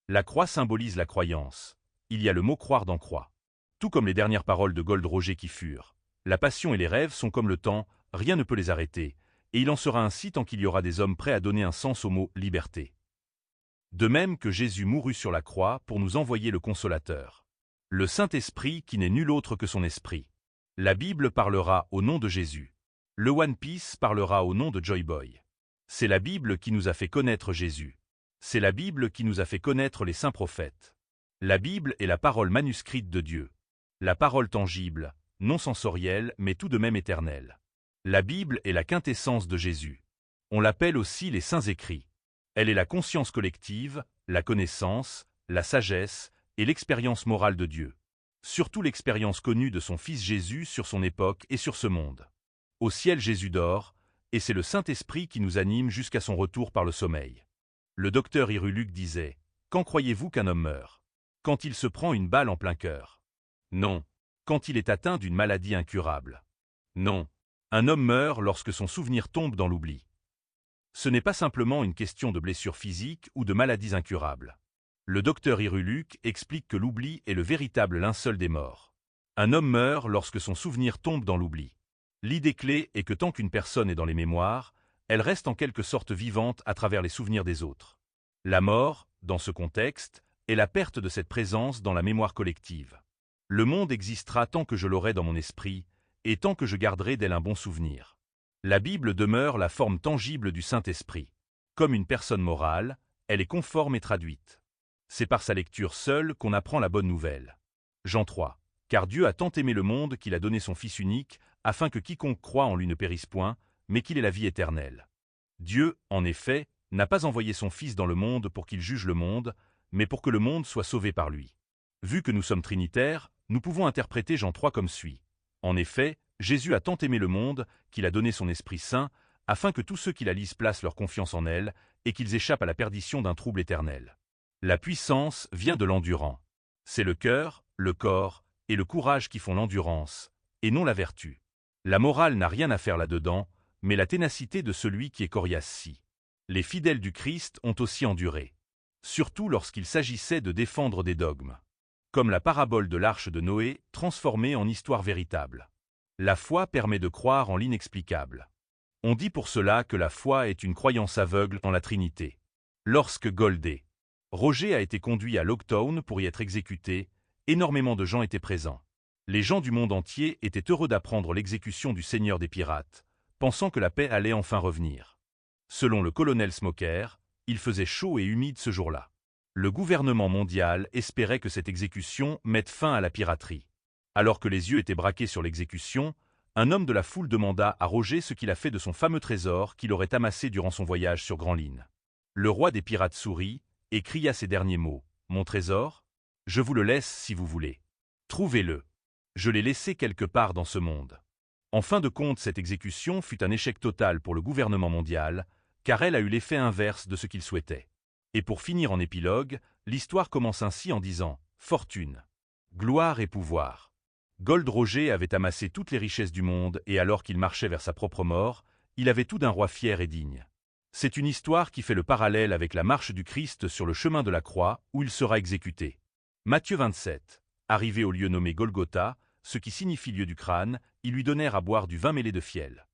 La croix symbolise la croyance. Il y a le mot croire dans croix. Tout comme les dernières paroles de Gold Roger qui furent. La passion et les rêves sont comme le temps, rien ne peut les arrêter, et il en sera ainsi tant qu'il y aura des hommes prêts à donner un sens au mot liberté. De même que Jésus mourut sur la croix pour nous envoyer le Consolateur. Le Saint-Esprit qui n'est nul autre que son Esprit. La Bible parlera au nom de Jésus. Le One Piece parlera au nom de Joy Boy. C'est la Bible qui nous a fait connaître Jésus. C'est la Bible qui nous a fait connaître les saints prophètes. La Bible est la parole manuscrite de Dieu. La parole tangible, non sensorielle mais tout de même éternelle. La Bible est la quintessence de Jésus. On l'appelle aussi les Saints Écrits. Elle est la conscience collective, la connaissance, la sagesse et l'expérience morale de Dieu. Surtout l'expérience connue de son Fils Jésus sur son époque et sur ce monde. Au ciel Jésus dort, et c'est le Saint-Esprit qui nous anime jusqu'à son retour par le sommeil. Le docteur Iruluc disait « Quand croyez-vous qu'un homme meurt? Quand il se prend une balle en plein cœur? Non. Quand il est atteint d'une maladie incurable? Non. Un homme meurt lorsque son souvenir tombe dans l'oubli. Ce n'est pas simplement une question de blessures physiques ou de maladies incurables. Le docteur Iruluc explique que l'oubli est le véritable linceul des morts. Un homme meurt lorsque son souvenir tombe dans l'oubli. L'idée clé est que tant qu'une personne est dans les mémoires, elle reste en quelque sorte vivante à travers les souvenirs des autres. La mort, dans ce contexte, est la perte de cette présence dans la mémoire collective. Le monde existera tant que je l'aurai dans mon esprit, et tant que je garderai d'elle un bon souvenir. La Bible demeure la forme tangible du Saint-Esprit. Comme une personne morale, elle est conforme et traduite. C'est par sa lecture seule qu'on apprend la bonne nouvelle. Jean 3. Car Dieu a tant aimé le monde qu'il a donné son Fils unique, afin que quiconque croit en lui ne périsse point, mais qu'il ait la vie éternelle. Dieu, en effet, n'a pas envoyé son Fils dans le monde pour qu'il juge le monde, mais pour que le monde soit sauvé par lui. Vu que nous sommes trinitaires, nous pouvons interpréter Jean 3 comme suit. En effet, Jésus a tant aimé le monde qu'il a donné son Esprit Saint, afin que tous ceux qui la lisent placent leur confiance en elle, et qu'ils échappent à la perdition d'un trouble éternel. La puissance vient de l'endurant. C'est le cœur, le corps et le courage qui font l'endurance, et non la vertu. La morale n'a rien à faire là-dedans, mais la ténacité de celui qui est coriace. Les fidèles du Christ ont aussi enduré. Surtout lorsqu'il s'agissait de défendre des dogmes. Comme la parabole de l'arche de Noé, transformée en histoire véritable. La foi permet de croire en l'inexplicable. On dit pour cela que la foi est une croyance aveugle en la Trinité. Lorsque Goldie Roger a été conduit à Locktown pour y être exécuté, énormément de gens étaient présents. Les gens du monde entier étaient heureux d'apprendre l'exécution du seigneur des pirates, pensant que la paix allait enfin revenir. Selon le colonel Smoker, il faisait chaud et humide ce jour-là. Le gouvernement mondial espérait que cette exécution mette fin à la piraterie. Alors que les yeux étaient braqués sur l'exécution, un homme de la foule demanda à Roger ce qu'il a fait de son fameux trésor qu'il aurait amassé durant son voyage sur Grand Line. Le roi des pirates sourit et cria ces derniers mots. « Mon trésor? Je vous le laisse si vous voulez. Trouvez-le. Je l'ai laissé quelque part dans ce monde. » En fin de compte, cette exécution fut un échec total pour le gouvernement mondial, car elle a eu l'effet inverse de ce qu'il souhaitait. Et pour finir en épilogue, l'histoire commence ainsi en disant « Fortune, gloire et pouvoir ». Gold Roger avait amassé toutes les richesses du monde et alors qu'il marchait vers sa propre mort, il avait tout d'un roi fier et digne. C'est une histoire qui fait le parallèle avec la marche du Christ sur le chemin de la croix où il sera exécuté. Matthieu 27. Arrivé au lieu nommé Golgotha, ce qui signifie lieu du crâne, ils lui donnèrent à boire du vin mêlé de fiel.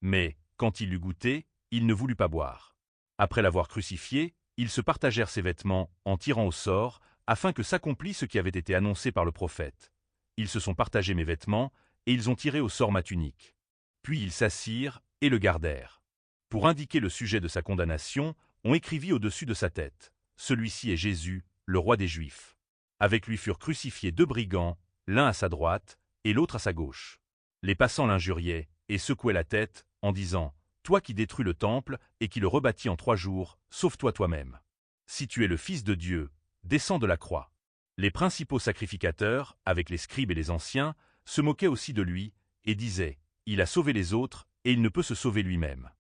Mais, quand il l'eut goûté, il ne voulut pas boire. Après l'avoir crucifié, ils se partagèrent ses vêtements en tirant au sort, afin que s'accomplisse ce qui avait été annoncé par le prophète. Ils se sont partagés mes vêtements, et ils ont tiré au sort ma tunique. Puis ils s'assirent et le gardèrent. Pour indiquer le sujet de sa condamnation, on écrivit au-dessus de sa tête « Celui-ci est Jésus, le roi des Juifs ». Avec lui furent crucifiés 2 brigands, l'un à sa droite et l'autre à sa gauche. Les passants l'injuriaient et secouaient la tête en disant « Toi qui détruis le temple et qui le rebâtis en 3 jours, sauve-toi toi-même. Si tu es le Fils de Dieu, descends de la croix. » Les principaux sacrificateurs, avec les scribes et les anciens, se moquaient aussi de lui et disaient « Il a sauvé les autres et il ne peut se sauver lui-même.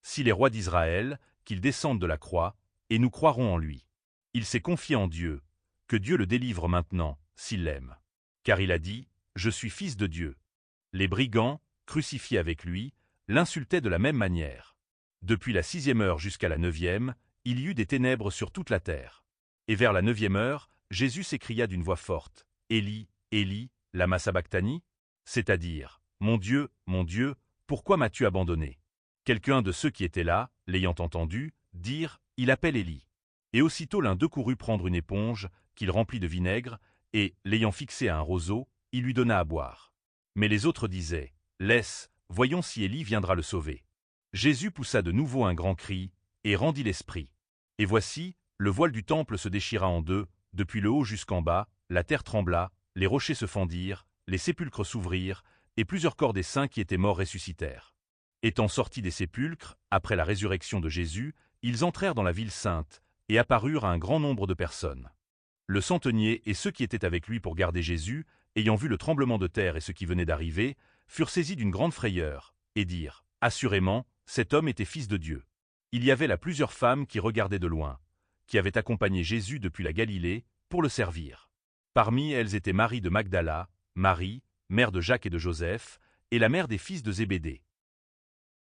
S'il est roi d'Israël, qu'il descende de la croix, et nous croirons en lui. Il s'est confié en Dieu, que Dieu le délivre maintenant, s'il l'aime. Car il a dit « Je suis fils de Dieu ». Les brigands, crucifiés avec lui, l'insultaient de la même manière. Depuis la 6e heure jusqu'à la 9e, il y eut des ténèbres sur toute la terre. Et vers la 9e heure, Jésus s'écria d'une voix forte, « Élie, Élie, lama sabachthani ?» c'est-à-dire, « mon Dieu, pourquoi m'as-tu abandonné ?» Quelqu'un de ceux qui étaient là, l'ayant entendu, dirent, « Il appelle Élie. » Et aussitôt l'un d'eux courut prendre une éponge, qu'il remplit de vinaigre, et, l'ayant fixée à un roseau, il lui donna à boire. Mais les autres disaient, « Laisse, voyons si Élie viendra le sauver. » Jésus poussa de nouveau un grand cri, et rendit l'esprit. Et voici, le voile du temple se déchira en deux, depuis le haut jusqu'en bas, la terre trembla, les rochers se fendirent, les sépulcres s'ouvrirent, et plusieurs corps des saints qui étaient morts ressuscitèrent. Étant sortis des sépulcres, après la résurrection de Jésus, ils entrèrent dans la ville sainte, et apparurent à un grand nombre de personnes. Le centenier et ceux qui étaient avec lui pour garder Jésus, ayant vu le tremblement de terre et ce qui venait d'arriver, furent saisis d'une grande frayeur, et dirent, « Assurément, cet homme était fils de Dieu. » Il y avait là plusieurs femmes qui regardaient de loin, qui avaient accompagné Jésus depuis la Galilée, pour le servir. Parmi elles étaient Marie de Magdala, Marie, mère de Jacques et de Joseph, et la mère des fils de Zébédée.